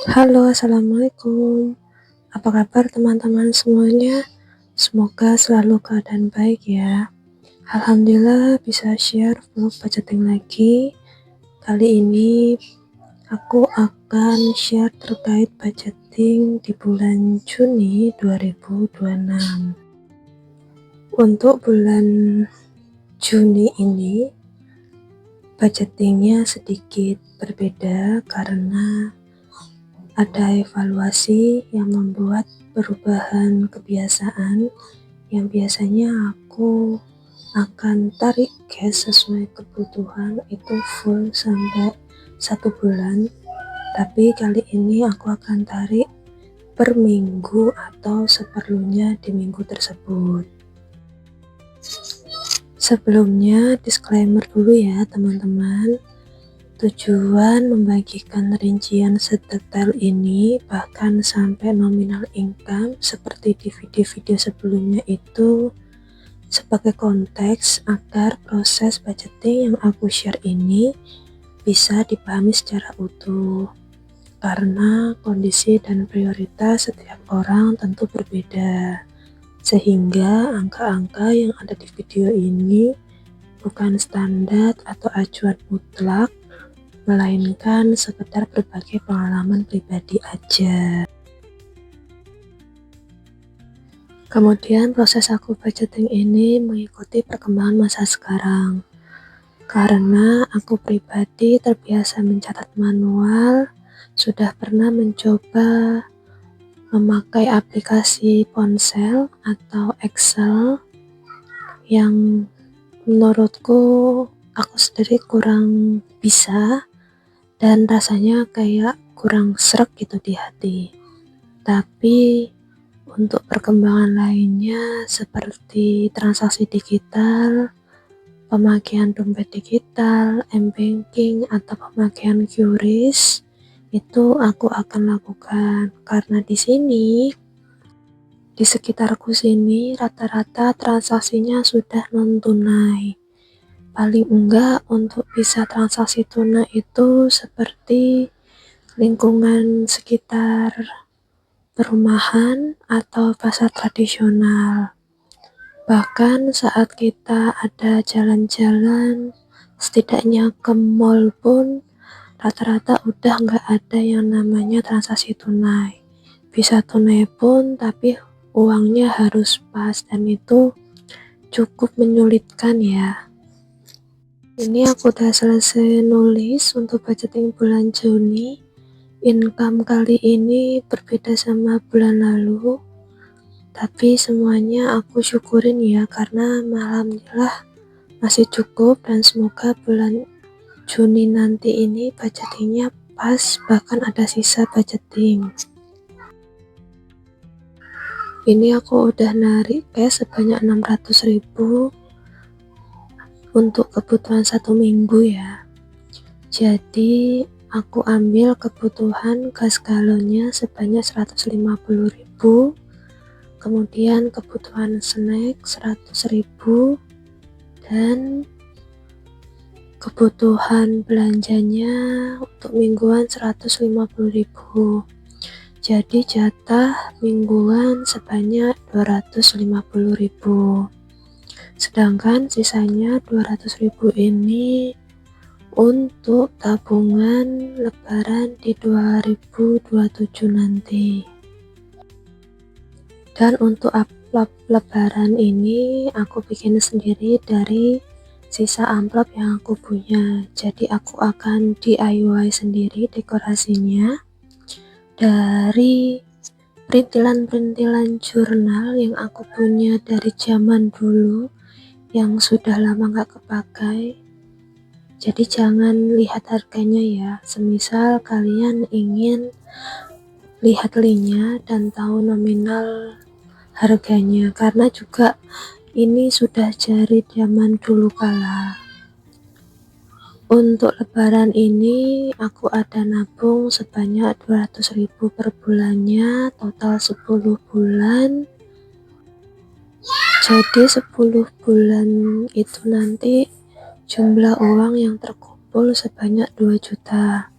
Halo, assalamualaikum. Apa kabar teman-teman semuanya? Semoga selalu keadaan baik ya. Alhamdulillah bisa share vlog budgeting lagi. Kali ini aku akan share terkait budgeting di bulan Juni 2026. Untuk bulan Juni ini budgetingnya sedikit berbeda karena ada evaluasi yang membuat perubahan kebiasaan yang biasanya aku akan tarik cash sesuai kebutuhan itu full sampai 1 bulan, tapi kali ini aku akan tarik per minggu atau seperlunya di minggu tersebut. Sebelumnya disclaimer dulu ya teman-teman. Tujuan membagikan rincian sedetail ini bahkan sampai nominal income seperti di video-video sebelumnya itu sebagai konteks agar proses budgeting yang aku share ini bisa dipahami secara utuh, karena kondisi dan prioritas setiap orang tentu berbeda, sehingga angka-angka yang ada di video ini bukan standar atau acuan mutlak, melainkan sekedar berbagi pengalaman pribadi aja. Kemudian proses aku budgeting ini mengikuti perkembangan masa sekarang, karena aku pribadi terbiasa mencatat manual, sudah pernah mencoba memakai aplikasi ponsel atau Excel yang menurutku aku sendiri kurang bisa dan rasanya kayak kurang sreg gitu di hati. Tapi untuk perkembangan lainnya seperti transaksi digital, pemakaian dompet digital, m-banking, atau pemakaian QRIS, itu aku akan lakukan karena di sekitarku sini rata-rata transaksinya sudah non tunai. Paling enggak untuk bisa transaksi tunai itu seperti lingkungan sekitar perumahan atau pasar tradisional. Bahkan saat kita ada jalan-jalan, setidaknya ke mall pun rata-rata udah nggak ada yang namanya transaksi tunai. Bisa tunai pun tapi uangnya harus pas dan itu cukup menyulitkan ya. Ini aku udah selesai nulis untuk budgeting bulan Juni. Income kali ini berbeda sama bulan lalu, tapi semuanya aku syukurin ya karena alhamdulillah masih cukup dan semoga bulan Juni nanti ini budgetingnya pas, bahkan ada sisa budgeting. Ini aku udah narik cash sebanyak 600.000 untuk kebutuhan 1 minggu ya. Jadi aku ambil kebutuhan gas galonnya sebanyak 150.000, kemudian kebutuhan snack 100.000, dan kebutuhan belanjanya untuk mingguan 150.000. Jadi jatah mingguan sebanyak 250.000. Sedangkan sisanya 200.000 ini untuk tabungan lebaran di 2027 nanti. Dan untuk amplop lebaran ini aku bikin sendiri dari sisa amplop yang aku punya. Jadi aku akan DIY sendiri dekorasinya dari perintilan-perintilan jurnal yang aku punya dari zaman dulu yang sudah lama gak kepakai. Jadi jangan lihat harganya ya, semisal kalian ingin lihat linknya dan tahu nominal harganya, karena juga ini sudah dari zaman dulu kala. Untuk lebaran ini aku ada nabung sebanyak 200.000 per bulannya, total 10 bulan. Jadi 10 bulan itu nanti jumlah uang yang terkumpul sebanyak 2 juta.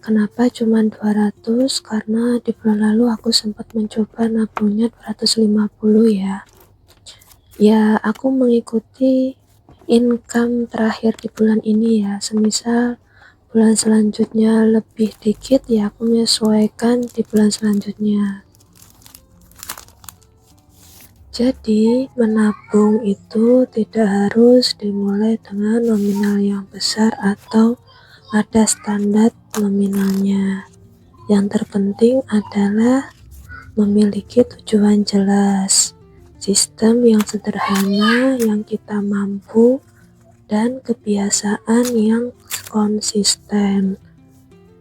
Kenapa cuma 200? Karena di bulan lalu aku sempat mencoba nabungnya 250 ya. Ya, aku mengikuti income terakhir di bulan ini ya. Semisal bulan selanjutnya lebih dikit, ya aku menyesuaikan di bulan selanjutnya. Jadi menabung itu tidak harus dimulai dengan nominal yang besar atau ada standar nominalnya. Yang terpenting adalah memiliki tujuan jelas, sistem yang sederhana yang kita mampu, dan kebiasaan yang konsisten.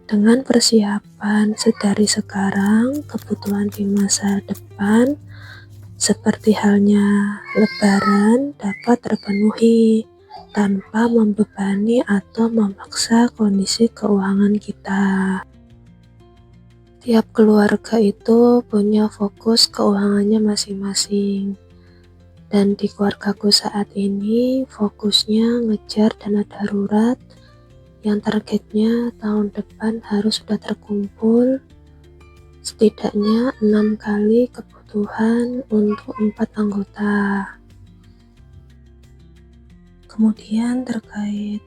Dengan persiapan sedari sekarang, kebutuhan di masa depan seperti halnya Lebaran dapat terpenuhi tanpa membebani atau memaksa kondisi keuangan kita. Tiap keluarga itu punya fokus keuangannya masing-masing. Dan di keluargaku saat ini fokusnya ngejar dana darurat yang targetnya tahun depan harus sudah terkumpul setidaknya 6 kali kebutuhan untuk 4 anggota. Kemudian terkait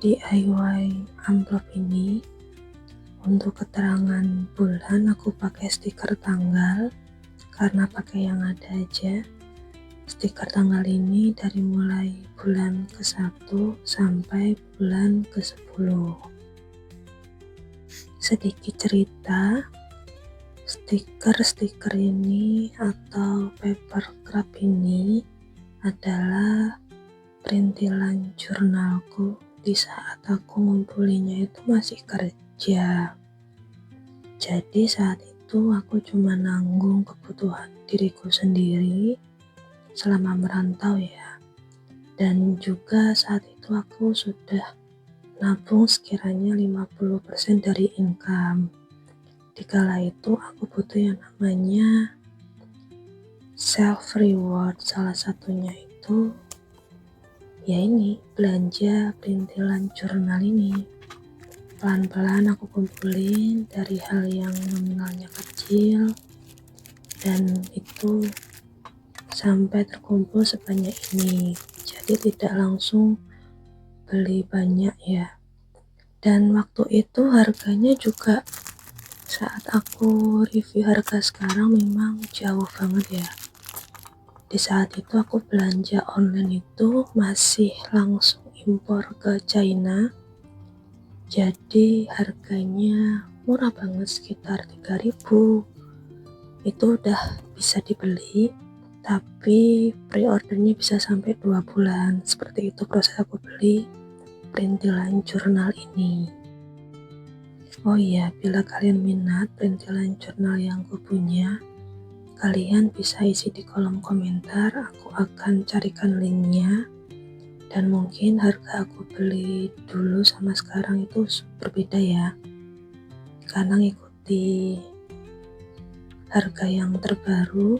DIY amplop ini, untuk keterangan bulan aku pakai stiker tanggal karena pakai yang ada aja. Stiker tanggal ini dari mulai bulan ke-1 sampai bulan ke-10. Sedikit cerita, stiker ini atau paper craft ini adalah perintilan jurnalku di saat aku ngumpulinnya itu masih kerja. Jadi saat itu aku cuma nanggung kebutuhan diriku sendiri selama merantau ya. Dan juga saat itu aku sudah nabung sekiranya 50% dari income. Dikala itu aku butuh yang namanya self reward, salah satunya itu ya ini, belanja perintilan jurnal ini. Pelan-pelan aku kumpulin dari hal yang nominalnya kecil, dan itu sampai terkumpul sebanyak ini. Jadi tidak langsung beli banyak ya. Dan waktu itu harganya juga saat aku review harga sekarang memang jauh banget ya. Di saat itu aku belanja online itu masih langsung impor ke China. Jadi harganya murah banget, sekitar 3.000. Itu udah bisa dibeli, tapi pre-ordernya bisa sampai 2 bulan. Seperti itu proses aku beli perintilan jurnal ini. Oh iya, bila kalian minat perintilan jurnal yang aku punya, kalian bisa isi di kolom komentar, aku akan carikan linknya. Dan mungkin harga aku beli dulu sama sekarang itu berbeda ya, karena ngikuti harga yang terbaru.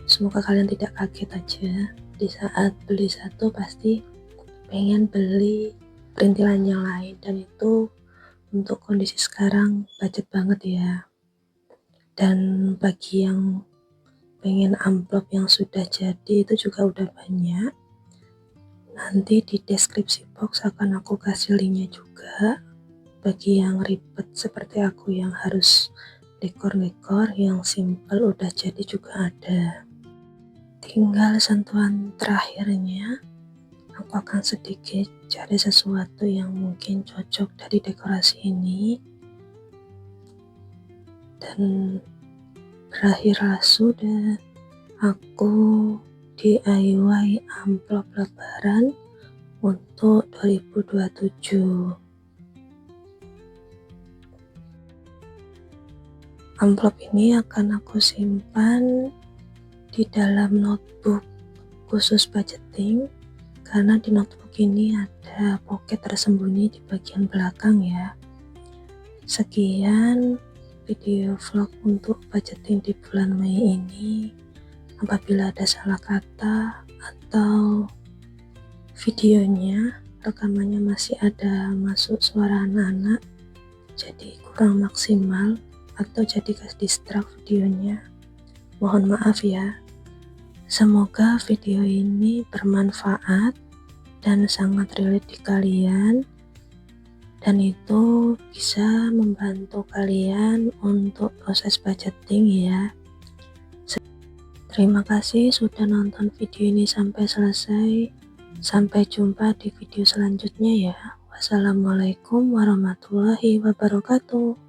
Semoga kalian tidak kaget aja di saat beli satu pasti pengen beli perintilan yang lain, dan itu untuk kondisi sekarang budget banget ya. Dan bagi yang pengen amplop yang sudah jadi itu juga udah banyak. Nanti di deskripsi box akan aku kasih linknya juga. Bagi yang ribet seperti aku yang harus dekor-dekor, yang simple udah jadi juga ada. Tinggal sentuhan terakhirnya, aku akan sedikit cari sesuatu yang mungkin cocok dari dekorasi ini. Dan berakhirlah sudah aku DIY amplop lebaran untuk 2027. Amplop ini akan aku simpan di dalam notebook khusus budgeting, karena di notebook ini ada pocket tersembunyi di bagian belakang ya. Sekian video vlog untuk budgeting di bulan Mei ini. Apabila ada salah kata atau videonya, rekamannya masih ada masuk suara anak-anak, jadi kurang maksimal atau jadi ke distract videonya. Mohon maaf ya. Semoga video ini bermanfaat dan sangat relate di kalian, dan itu bisa membantu kalian untuk proses budgeting ya. Terima kasih sudah nonton video ini sampai selesai. Sampai jumpa di video selanjutnya ya. Wassalamualaikum warahmatullahi wabarakatuh.